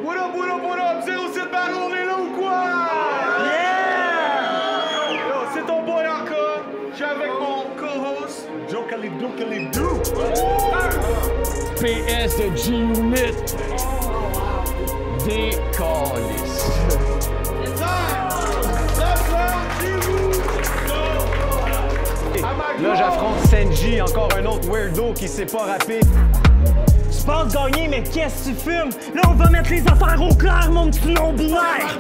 What up, what up, what up? 07 Battle, on est là ou quoi? Yeah! Yo, c'est ton boy encore. Je suis avec mon co-host, Joe Calidou. PS de G-Unit. Décalisse. Là, j'affronte Senji, encore un autre weirdo qui sait pas rapper. Tu penses gagner, mais qu'est-ce que tu fumes? Là, on va mettre les affaires au clair, mon petit non-binaire!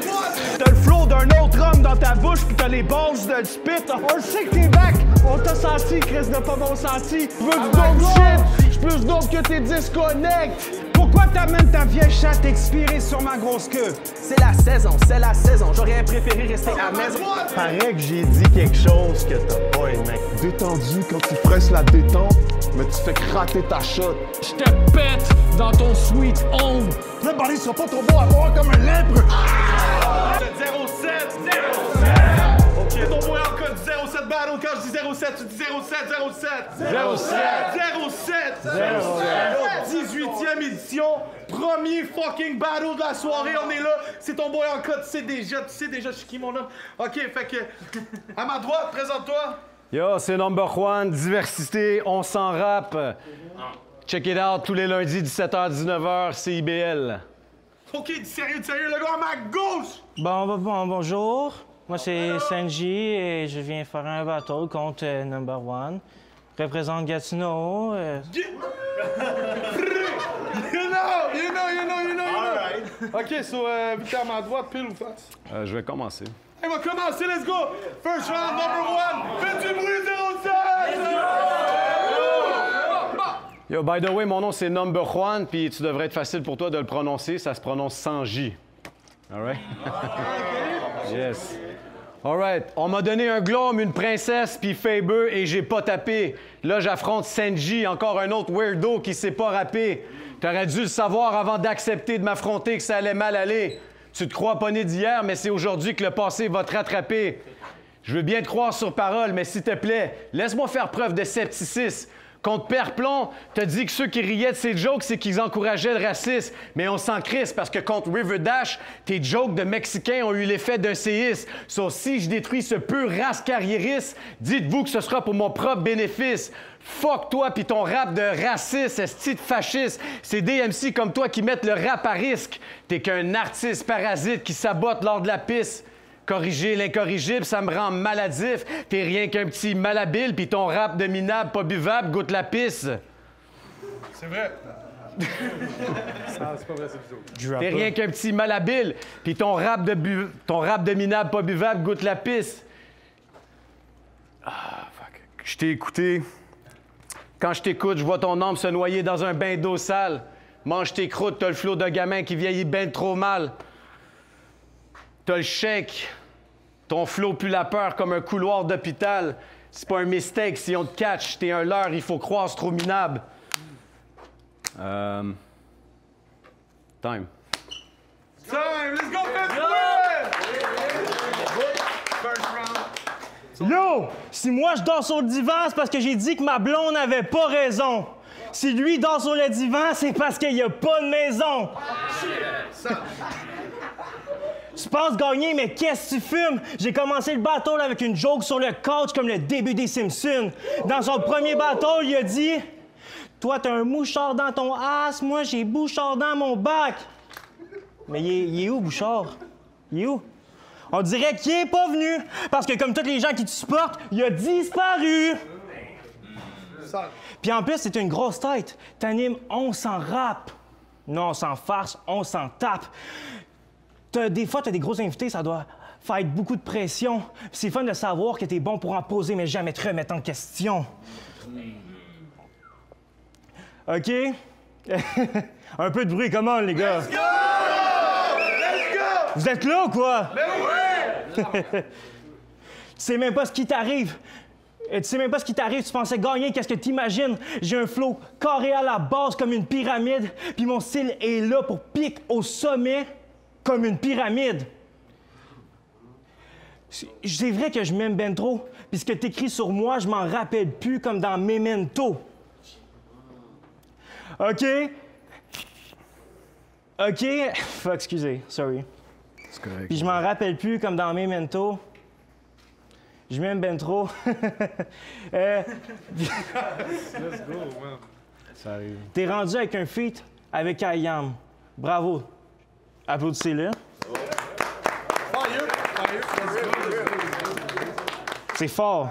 T'as le flow d'un autre homme dans ta bouche pis t'as les balls de spit. On le sait que t'es back. On t'a senti, Chris, de pas bon senti. Tu veux du dope shit? J'suis plus dope que tes disconnects. Pourquoi t'amènes ta vieille chatte expirée sur ma grosse queue? C'est la saison. J'aurais préféré rester à la maison. Paraît que j'ai dit quelque chose que t'as pas aimé. Détendu quand tu presses la détente, mais tu fais craquer ta shot. J'te pète dans ton sweet home. Le baril sera pas trop beau à voir comme un lèpre. 07. Ok, ton boy encore 07 Battle. Quand je dis 07, tu dis 07. 18e édition. Premier fucking battle de la soirée. On est là. C'est ton boy encore. Tu sais déjà je suis qui, mon homme. Ok, fait que. À ma droite, présente-toi. Yo, c'est Number One, diversité, on s'en rappe. Check it out tous les lundis, 17h-19h, CIBL. Ok, sérieux, le gars à ma gauche. Bonjour. Moi, c'est Senji et je viens faire un battle contre Number One. Représente Gatineau. You know. Alright. Ok, so, vu que t'es à ma droite, pile ou face? Je vais commencer. On va commencer, let's go! First round, Number One! Faites du bruit, 07! Yo, by the way, mon nom c'est Number One, puis tu devrais être facile pour toi de le prononcer, ça se prononce sans J. Alright? Yes. Alright, on m'a donné un glome, une princesse, puis Faber, et j'ai pas tapé. Là, j'affronte Senji, encore un autre weirdo qui sait pas rapper. T'aurais dû le savoir avant d'accepter de m'affronter que ça allait mal aller. Tu te crois pas né d'hier, mais c'est aujourd'hui que le passé va te rattraper. Je veux bien te croire sur parole, mais s'il te plaît, laisse-moi faire preuve de scepticisme. Contre Père Plomb, t'as dit que ceux qui riaient de ses jokes, c'est qu'ils encourageaient le racisme. Mais on s'en crisse parce que contre River Dash, tes jokes de Mexicains ont eu l'effet d'un séisme. Sauf si je détruis ce pur race carriériste, dites-vous que ce sera pour mon propre bénéfice. Fuck toi pis ton rap de raciste, esti de fasciste. C'est des MC comme toi qui mettent le rap à risque. T'es qu'un artiste parasite qui sabote lors de la piste. Corriger l'incorrigible, ça me rend maladif. T'es rien qu'un petit malhabile, puis ton rap de minable, pas buvable, goûte la pisse. C'est vrai. C'est pas vrai, c'est bizarre. T'es rien qu'un petit malhabile, puis ton rap de minable, pas buvable, goûte la pisse. Ah, fuck. Je t'ai écouté. Quand je t'écoute, je vois ton âme se noyer dans un bain d'eau sale. Mange tes croûtes, t'as le flot de gamin qui vieillit ben trop mal. T'as le chèque. Ton flot pue la peur comme un couloir d'hôpital. C'est pas un mistake si on te catch. T'es un leurre, il faut croire, c'est trop minable. Time. Let's go, First round. Yo! Si moi je dors sur le divan, c'est parce que j'ai dit que ma blonde n'avait pas raison. Si lui dort sur le divan, c'est parce qu'il n'y a pas de maison. Tu penses gagner, mais qu'est-ce que tu fumes? J'ai commencé le battle avec une joke sur le couch comme le début des Simpsons. Dans son premier battle, il a dit « Toi, t'as un mouchard dans ton ass, moi, j'ai Bouchard dans mon bac. » Mais il est où, Bouchard? Il est où? On dirait qu'il est pas venu, parce que comme tous les gens qui te supportent, il a disparu. Puis en plus, c'est une grosse tête. T'animes, on s'en rappe. Non, on s'en farce, on s'en tape. Des fois, t'as des gros invités, ça doit faire beaucoup de pression. C'est fun de savoir que t'es bon pour en poser, mais jamais te remettre en question. OK? Un peu de bruit, comment, les gars? Let's go! Vous êtes là ou quoi? Ben oui! Tu sais même pas ce qui t'arrive. Tu sais même pas ce qui t'arrive, tu pensais gagner, qu'est-ce que t'imagines? J'ai un flow carré à la base comme une pyramide, puis mon style est là pour pique au sommet comme une pyramide. C'est vrai que je m'aime ben trop, puis ce que t'écris sur moi, je m'en rappelle plus comme dans Memento. OK. OK. Excusez, sorry. C'est correct. Puis je m'en rappelle plus comme dans Memento. Je m'aime ben trop. Let's go, man. Ça arrive. T'es rendu avec un feat avec IAM. Bravo. Applaudissez-le. Fire! C'est fort.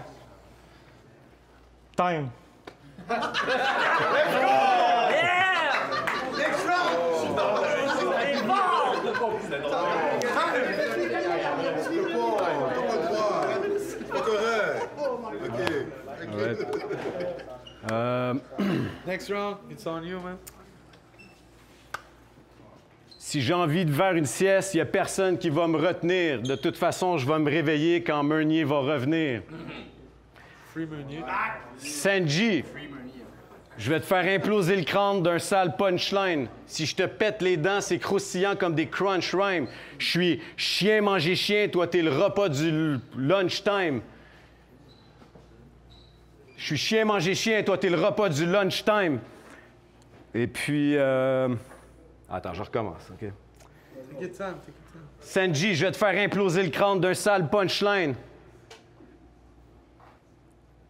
Time. Next round, it's on you, man. Si j'ai envie de faire une sieste, il n'y a personne qui va me retenir. De toute façon, je vais me réveiller quand Meunier va revenir. Free Meunier. Sanji, je vais te faire imploser le crâne d'un sale punchline. Si je te pète les dents, c'est croustillant comme des crunch rhymes. Je suis chien manger chien, toi t'es le repas du lunchtime. Je suis chien manger chien, toi t'es le repas du lunchtime. Et puis... Attends, je recommence, OK? Take your time, take your time. Sanji, je vais te faire imploser le crâne d'un sale punchline.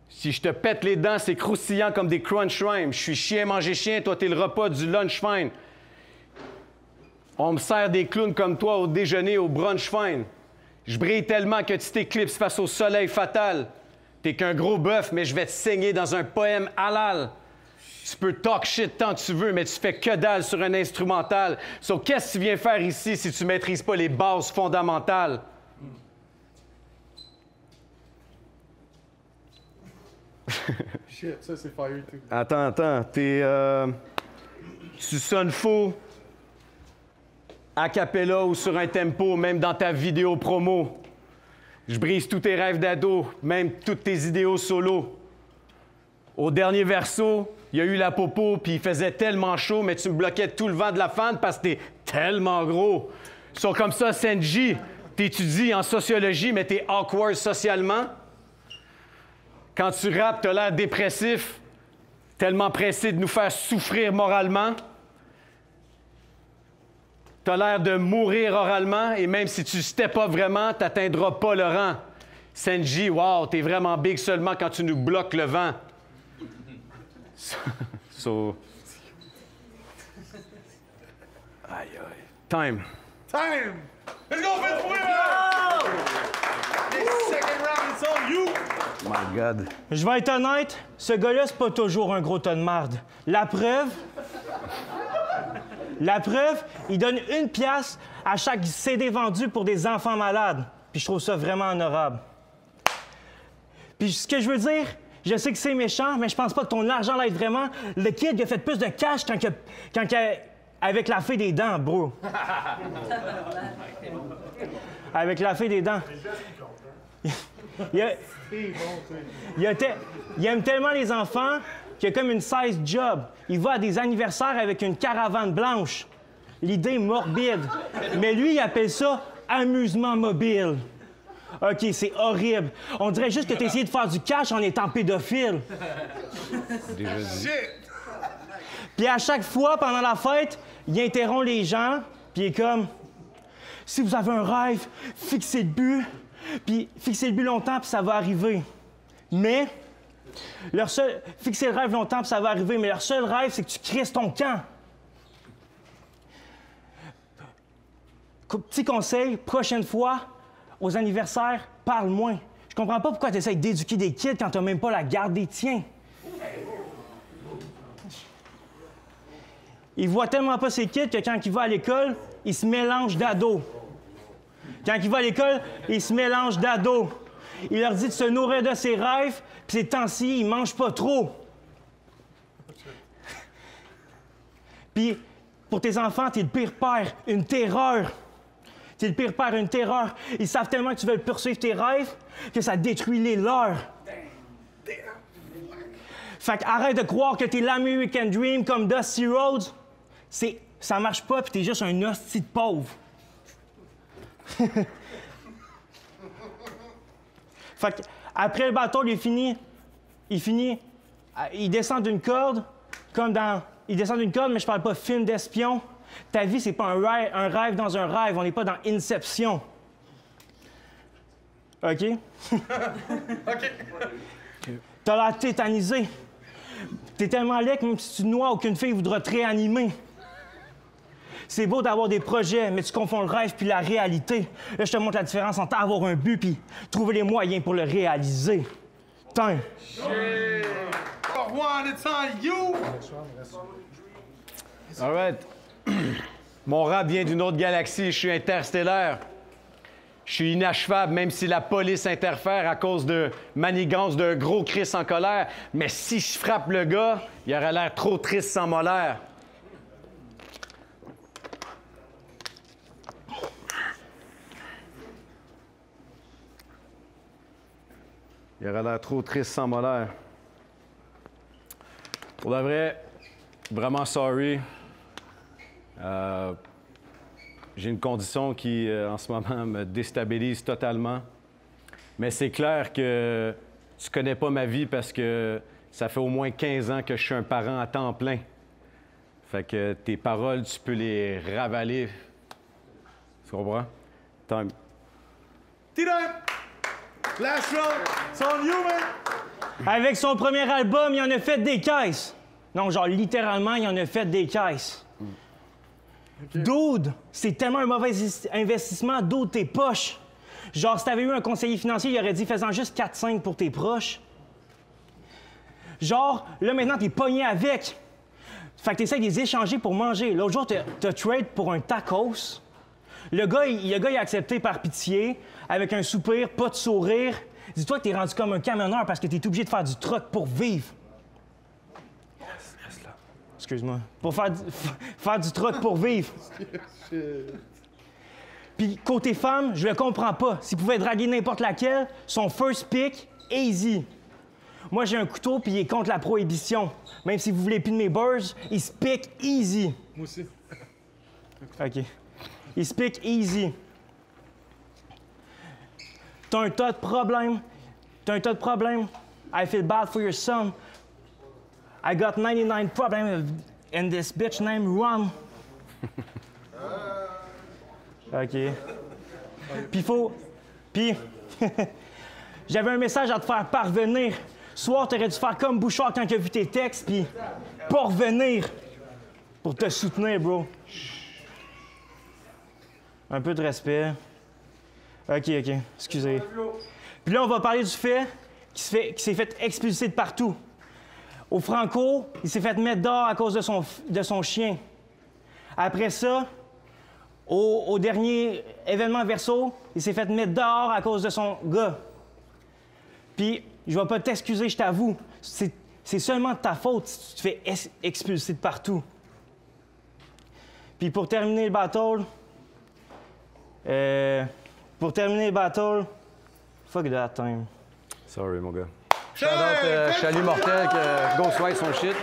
Si je te pète les dents, c'est croustillant comme des crunch rhymes. Je suis chien manger chien, toi t'es le repas du lunch fine. On me sert des clowns comme toi au déjeuner au brunch fine. Je brille tellement que tu t'éclipses face au soleil fatal. T'es qu'un gros bœuf, mais je vais te saigner dans un poème halal. Tu peux talk shit tant que tu veux, mais tu fais que dalle sur un instrumental. So, qu'est-ce que tu viens faire ici si tu maîtrises pas les bases fondamentales? Shit, ça c'est fire too. Attends. Tu sonnes faux a cappella ou sur un tempo, même dans ta vidéo promo. Je brise tous tes rêves d'ado, même tous tes idéaux solo. Au dernier verso, il y a eu la popo, puis il faisait tellement chaud, mais tu me bloquais tout le vent de la fan parce que t'es tellement gros. So, comme ça, Sanji, t'étudies en sociologie, mais t'es awkward socialement. Quand tu rappes, t'as l'air dépressif, tellement pressé de nous faire souffrir moralement. T'as l'air de mourir oralement, et même si tu step up vraiment, t'atteindras pas le rang. Sanji, wow, t'es vraiment big seulement quand tu nous bloques le vent. So... Aïe, aïe. Time. Time! Let's go, faites fouiller, man! This second round, it's on you! My God. Je vais être honnête, ce gars-là, c'est pas toujours un gros tas de marde. La preuve, il donne 1 piastre à chaque CD vendu pour des enfants malades. Puis je trouve ça vraiment honorable. Puis ce que je veux dire, je sais que c'est méchant, mais je pense pas que ton argent l'aide vraiment. Le kid, il a fait plus de cash avec la fée des dents, bro. Avec la fée des dents. Il aime tellement les enfants qu'il a comme une size job. Il va à des anniversaires avec une caravane blanche. L'idée morbide. Mais lui, il appelle ça amusement mobile. OK, c'est horrible. On dirait juste que tu as essayé de faire du cash en étant pédophile. Déjà dit. Puis à chaque fois, pendant la fête, il interrompt les gens, puis il est comme... Si vous avez un rêve, fixez le but, puis fixez le but longtemps, puis ça va arriver. Mais... Fixer le rêve longtemps, puis ça va arriver, mais leur seul rêve, c'est que tu crisses ton camp. Petit conseil, prochaine fois, aux anniversaires, parle moins. Je comprends pas pourquoi tu essaies d'éduquer des kids quand t'as même pas la garde des tiens. Il voit tellement pas ses kids que quand il va à l'école, il se mélange d'ados. Quand il va à l'école, il se mélange d'ados. Il leur dit de se nourrir de ses rêves, puis ces temps-ci, ils mangent pas trop. Puis, pour tes enfants, t'es le pire père, une terreur. T'es le pire père, une terreur. Ils savent tellement que tu veux poursuivre tes rêves que ça détruit les leurs. Fait qu'arrête de croire que t'es l'American Dream comme Dusty Rhodes. Ça marche pas, puis t'es juste un hostie de pauvre. Fait qu'après le bâton, il descend d'une corde, comme dans il descend d'une corde, mais je parle pas film d'espion. Ta vie, c'est pas un rêve dans un rêve. On n'est pas dans Inception. OK? OK. T'as l'air tétanisé. T'es tellement laid que même si tu te noies, aucune fille voudra te réanimer. C'est beau d'avoir des projets, mais tu confonds le rêve puis la réalité. Là, je te montre la différence entre avoir un but puis trouver les moyens pour le réaliser. Putain. Juan, it's on you! All right. Mon rap vient d'une autre galaxie. Je suis interstellaire. Je suis inachevable, même si la police interfère à cause de manigances d'un gros Chris en colère. Mais si je frappe le gars, il aurait l'air trop triste sans molaire. Il aurait l'air trop triste sans molaire. Pour de vrai, vraiment sorry. J'ai une condition qui, en ce moment, me déstabilise totalement. Mais c'est clair que tu connais pas ma vie parce que ça fait au moins 15 ans que je suis un parent à temps plein. Fait que tes paroles, tu peux les ravaler. Tu comprends? Time. T-Time! Last round, it's on you, man! Avec son premier album, il en a fait des caisses. Non, genre, littéralement, il en a fait des caisses. Dude, c'est tellement un mauvais investissement. Dude, tes poches. Genre, si t'avais eu un conseiller financier, il aurait dit, fais-en juste 4-5 pour tes proches. Genre, là, maintenant, t'es pogné avec. Fait que t'essaies de les échanger pour manger. L'autre jour, t'as trade pour un tacos. Le gars, il a accepté par pitié, avec un soupir, pas de sourire. Dis-toi que t'es rendu comme un camionneur parce que t'es obligé de faire du truck pour vivre. Reste là. Excuse-moi. Pour faire du truck pour vivre. Puis côté femme, je le comprends pas. S'il pouvait draguer n'importe laquelle, son first pick, easy. Moi, j'ai un couteau puis il est contre la prohibition. Même si vous voulez plus de mes burrs, il se pique easy. Moi aussi. OK. Il se pique easy. T'as un tas de problèmes. I feel bad for your son. I got 99 problems and this bitch named Ron. OK. Puis, j'avais un message à te faire parvenir. Soir, t'aurais dû faire comme Bouchard quand il a vu tes textes, puis pas revenir pour te soutenir, bro. Un peu de respect. OK. Excusez. Puis là, on va parler du fait qu'il s'est fait expulser de partout. Au Franco, il s'est fait mettre dehors à cause de son chien. Après ça, au dernier événement Verso, il s'est fait mettre dehors à cause de son gars. Puis, je vais pas t'excuser, je t'avoue. C'est seulement de ta faute si tu te fais expulser de partout. Puis pour terminer le battle... fuck that time. Sorry, mon gars. Shout out Chalut Mortel, que Ghostwrite son shit.